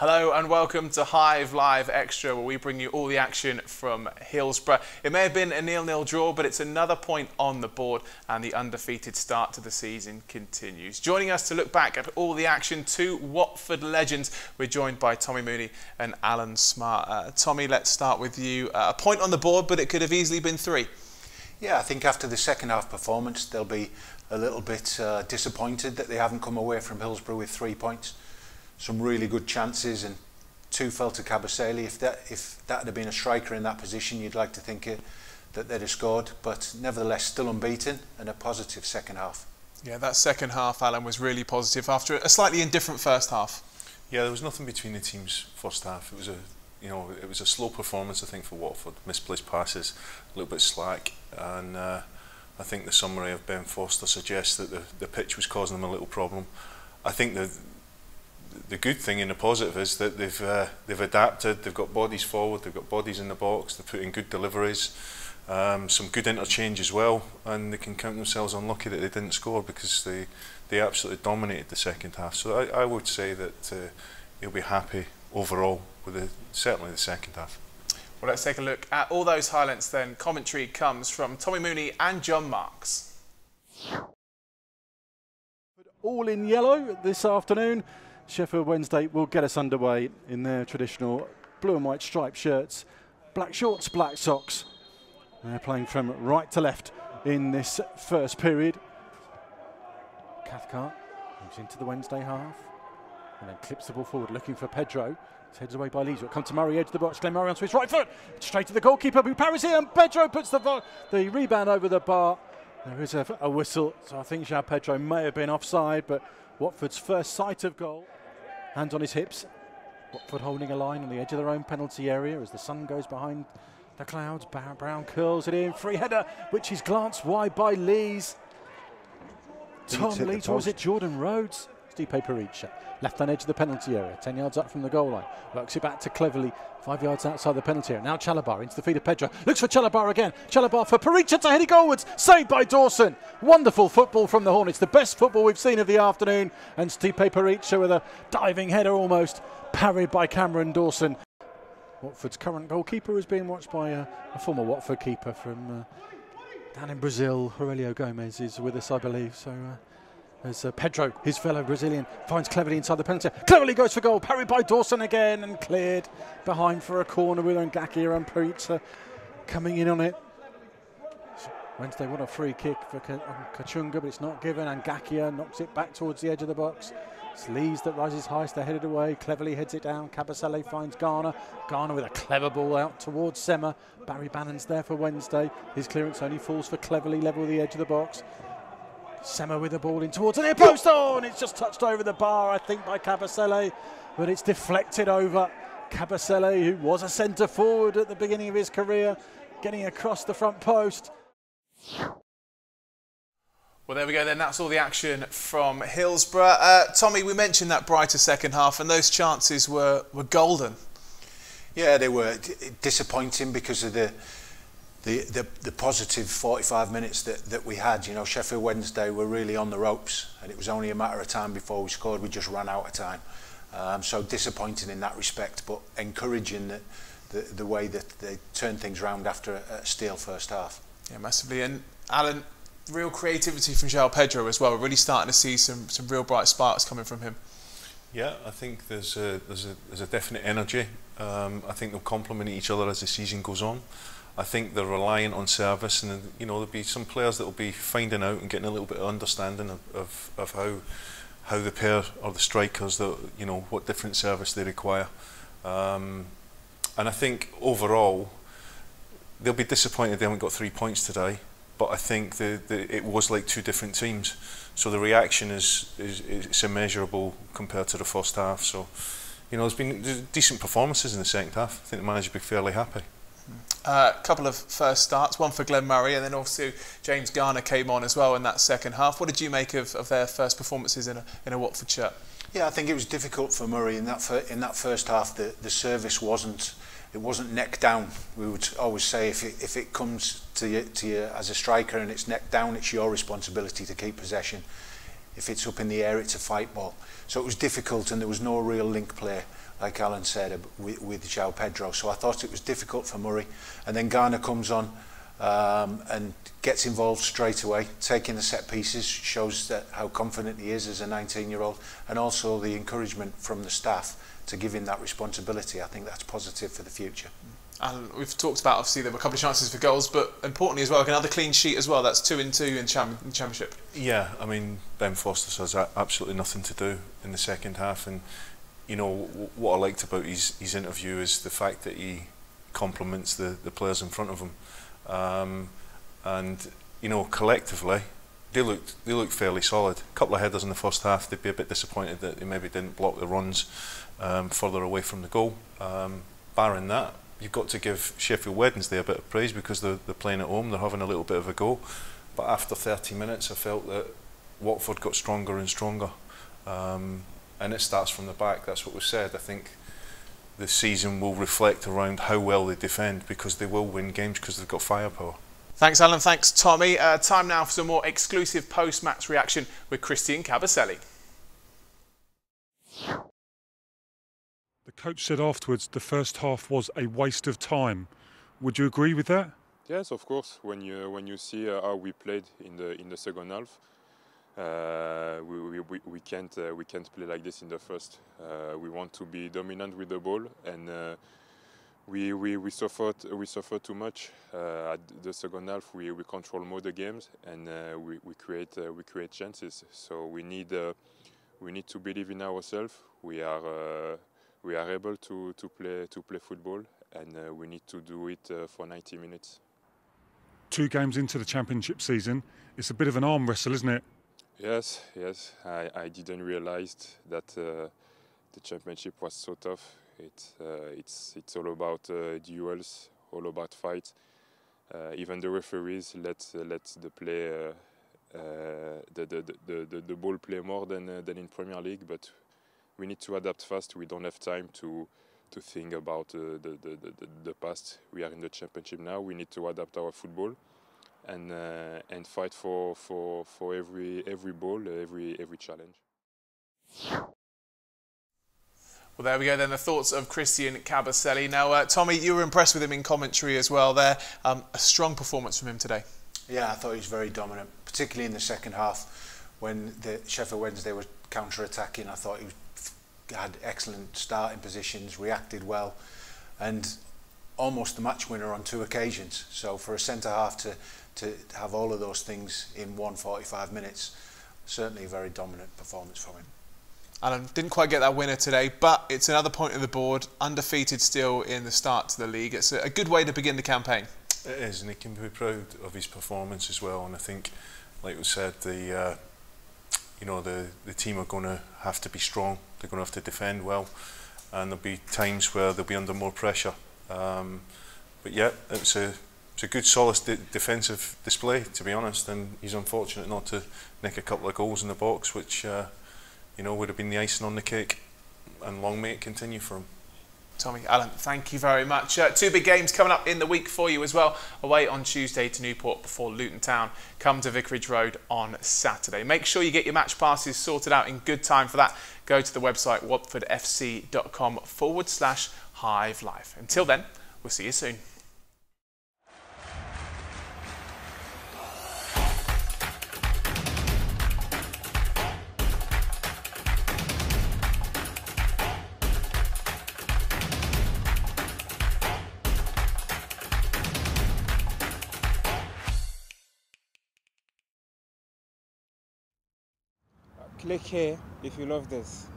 Hello and welcome to Hive Live Extra, where we bring you all the action from Hillsborough. It may have been a 0-0 draw, but it's another point on the board and the undefeated start to the season continues. Joining us to look back at all the action, two Watford legends. We're joined by Tommy Mooney and Alan Smart. Tommy, let's start with you. A point on the board, but it could have easily been three. Yeah, I think after the second half performance, they'll be a little bit disappointed that they haven't come away from Hillsborough with 3 points. Some really good chances, and two fell to Kabasele. If that had been a striker in that position, you'd like to think that they'd have scored. But nevertheless, still unbeaten and a positive second half. Yeah, that second half, Alan, was really positive after a slightly indifferent first half. Yeah, there was nothing between the teams first half. It was a slow performance, I think, for Watford. Misplaced passes, a little bit slack, and I think the summary of Ben Foster suggests that the pitch was causing them a little problem. I think the good thing and the positive is that they've adapted. They've got bodies forward, they've got bodies in the box, they've put in good deliveries, some good interchange as well, and they can count themselves unlucky that they didn't score, because they absolutely dominated the second half. So I would say that he'll be happy overall with certainly the second half. Well, let's take a look at all those highlights then. Commentary comes from Tommy Mooney and John Marks. All in yellow this afternoon. Sheffield Wednesday will get us underway in their traditional blue and white striped shirts, black shorts, black socks. They're playing from right to left in this first period. Cathcart moves into the Wednesday half and then clips the ball forward, looking for Pedro. His heads away by Leeds. It comes to Murray, edge of the box. Glenn Murray onto his right foot, straight to the goalkeeper, who parries here, and Pedro puts the rebound over the bar. There is a whistle, so I think João Pedro may have been offside, but Watford's first sight of goal. Hands on his hips. Watford holding a line on the edge of their own penalty area as the sun goes behind the clouds. Brown curls it in. Free header, which is glanced wide by Lees. Tom Lees, or was it Jordan Rhodes? Stipe Pereyra, left hand edge of the penalty area, 10 yards up from the goal line. Works it back to Cleverly, 5 yards outside the penalty area. Now Chalobah into the feet of Pedro. Looks for Chalobah again. Chalobah for Pereyra to head it goalwards. Saved by Dawson. Wonderful football from the Hornets. The best football we've seen of the afternoon. And Stipe Pereyra with a diving header almost. Parried by Cameron Dawson. Watford's current goalkeeper is being watched by a former Watford keeper from down in Brazil. Aurelio Gomes is with us, I believe. So as Pedro, his fellow Brazilian, finds Cleverly inside the penalty. Cleverly goes for goal, parried by Dawson again and cleared behind for a corner with Ngakia and Pereyra coming in on it. Wednesday, what a free kick for Kachunga, but it's not given. And Ngakia knocks it back towards the edge of the box. It's Lees that rises highest, they're headed away. Cleverly heads it down. Kabasele finds Garner. Garner with a clever ball out towards Sema. Barry Bannon's there for Wednesday. His clearance only falls for Cleverly, level with the edge of the box. Sema with the ball in towards the near post. Oh, and it's just touched over the bar, I think, by Kabasele, but it's deflected over. Kabasele, who was a centre forward at the beginning of his career, getting across the front post. Well, there we go then. That's all the action from Hillsborough. Tommy, we mentioned that brighter second half, and those chances were golden. Yeah, they were disappointing because of the positive 45 minutes that we had. You know, Sheffield Wednesday were really on the ropes, and it was only a matter of time before we scored. We just ran out of time. So disappointing in that respect, but encouraging the way that they turned things around after a stale first half. Yeah, massively. And Alan, real creativity from João Pedro as well. We're really starting to see some real bright sparks coming from him. Yeah, I think there's a definite energy. I think they'll complement each other as the season goes on. I think they're reliant on service, and there'll be some players that will be finding out and getting a little bit of understanding of how the pair or the strikers, what different service they require. And I think overall they'll be disappointed they haven't got 3 points today, but I think it was like two different teams, so the reaction is immeasurable compared to the first half. So there's been decent performances in the second half. I think the manager will be fairly happy. A couple of first starts, one for Glenn Murray, and then also James Garner came on as well in that second half. What did you make of their first performances in a Watford shirt? Yeah, I think it was difficult for Murray in that first half. The service wasn't neck down. We would always say if it comes to you as a striker and it's neck down, it's your responsibility to keep possession. If it's up in the air, it's a fight ball. So it was difficult, and there was no real link play, like Alan said, with João Pedro. So I thought it was difficult for Murray. And then Garner comes on and gets involved straight away, taking the set pieces, shows that how confident he is as a 19-year-old, and also the encouragement from the staff to give him that responsibility. I think that's positive for the future. And we've talked about, obviously, there were a couple of chances for goals, but importantly as well, like another clean sheet as well. That's 2-2 in Championship. Yeah, I mean, Ben Foster has absolutely nothing to do in the second half, and you know what I liked about his interview is the fact that he compliments the players in front of him, and you know, collectively they looked fairly solid. A couple of headers in the first half. They'd be a bit disappointed that they maybe didn't block the runs further away from the goal. Barring that, you've got to give Sheffield Wednesday a bit of praise because they're playing at home, they're having a little bit of a go. But after 30 minutes, I felt that Watford got stronger and stronger. And it starts from the back, that's what was said. I think the season will reflect around how well they defend, because they will win games because they've got firepower. Thanks, Alan. Thanks, Tommy. Time now for some more exclusive post-match reaction with Christian Kabasele. The coach said afterwards the first half was a waste of time. Would you agree with that? Yes, of course. When you see how we played in the second half, we can't play like this in the first. We want to be dominant with the ball, and we suffered too much. At the second half, we control more the games, and we create chances. So we need to believe in ourselves. We are able to play football, and we need to do it for 90 minutes. 2 games into the Championship season, it's a bit of an arm wrestle, isn't it? Yes. I didn't realize that the Championship was so tough. It's all about duels, all about fights. Even the referees let the play the ball play more than in Premier League, but we need to adapt fast. We don't have time to think about the past. We are in the Championship now. We need to adapt our football and fight for every ball, every challenge. Well, there we go then, the thoughts of Christian Kabasele. Now, Tommy, you were impressed with him in commentary as well there. A strong performance from him today. Yeah, I thought he was very dominant, particularly in the second half when the Sheffield Wednesday was counter-attacking. I thought he had excellent starting positions, reacted well, and almost the match winner on 2 occasions. So for a centre-half to have all of those things in 145 minutes, certainly a very dominant performance from him. Alan, didn't quite get that winner today, but it's another point on the board, undefeated still in the start to the league. It's a good way to begin the campaign. It is, and he can be proud of his performance as well. And I think, like we said, the team are going to have to be strong. They're going to have to defend well, and there'll be times where they'll be under more pressure. But yeah, it's a good, solid defensive display, to be honest. And he's unfortunate not to nick a couple of goals in the box, which would have been the icing on the cake, and long may it continue for him. Tommy, Alan, thank you very much. 2 big games coming up in the week for you as well. Away on Tuesday to Newport before Luton Town. Come to Vicarage Road on Saturday. Make sure you get your match passes sorted out in good time for that. Go to the website watfordfc.com/Hive Live. Until then, we'll see you soon. Click here if you love this.